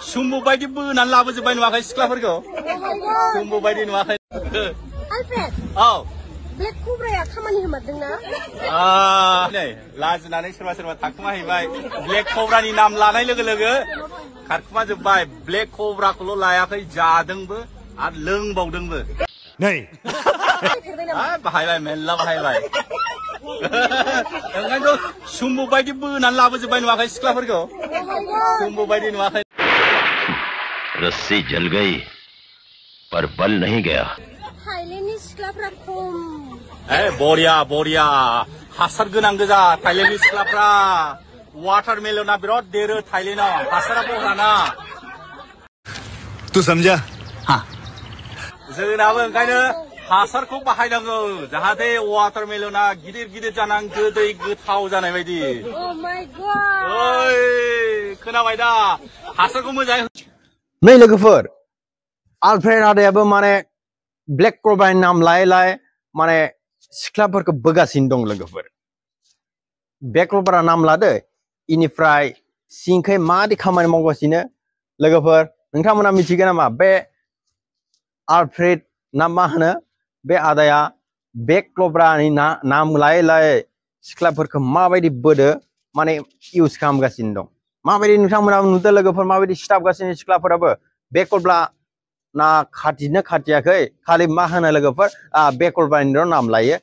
सुम्बु बायदि बोनानै लाबोजोब्बाय नुवाखै सिख्लाफोरखौ सुम्बु बायदि नुवाखै आलफ्रेड औ ब्लेक कब्राया खामानि होमारदोंना नै लाजिनानै सोरबा सोरबा थाखुमाहैबाय ब्लेक कब्रानि नाम लानाय लोगो लोगो खारखुमाजोब्बाय ब्लेक कब्राखौल' लायाखै जादोंबो आरो लोंबावदोंबो नै बाहायबाय मेल्ला बाहायबाय ओंखायनोथ' सुम्बु बायदि बोनानै लाबोजोब्बाय नुवाखै सिख्लाफोरखौ सुम्बु बायदि नुवाखै रस्सी जल गई पर बल नहीं गया थाइलेण्डनि सिख्लाफ्रा खम बरिया बरिया हासार गोनां गोजा थाइलेण्डनि सिख्लाफ्रा वाटारमेलना बिराद देरो थाइलेण्डआव हासारा बहराना तू समझा हाँ जोंनाबो ओंखायनो हासारखौ बाहायनांगौ जाहाथे वाटारमेलना गिदिर गिदिर जानां गोदै गोथाव जानाय बायदि Oh my god ओइ खोनाबाय दा हासारखौ मोजाङै नै लोगोफोर आलफ्रेड आदायाबो माने ब्लेक कब्रानि नाम लायै लायै माने सिख्लाफोरखौ बोगासिनो दं लोगोफोर ब्लेक कब्रा नाम लादो इनिफ्राय सिंखै मादि खामानि मावगासिनो लोगोफोर नोंथांमोना मिथिगोन नामा बे आलफ्रेड ना मा होनो बे आदाया ब्लेक कब्रानि नाम लायै लायै सिख्लाफोरखौ माबायदि बोदो माने इउज खालामगासिनो दं माबायदि नोंथांमोना नुदो लोगोफोर माबायदि सिथाबगासिनो सिख्लाफोराबो ब्लेक कब्रा ना खाथिनो खाथियाखै खालि मा होनो लोगोफोर ब्लेक कब्रानिल' नाम लायो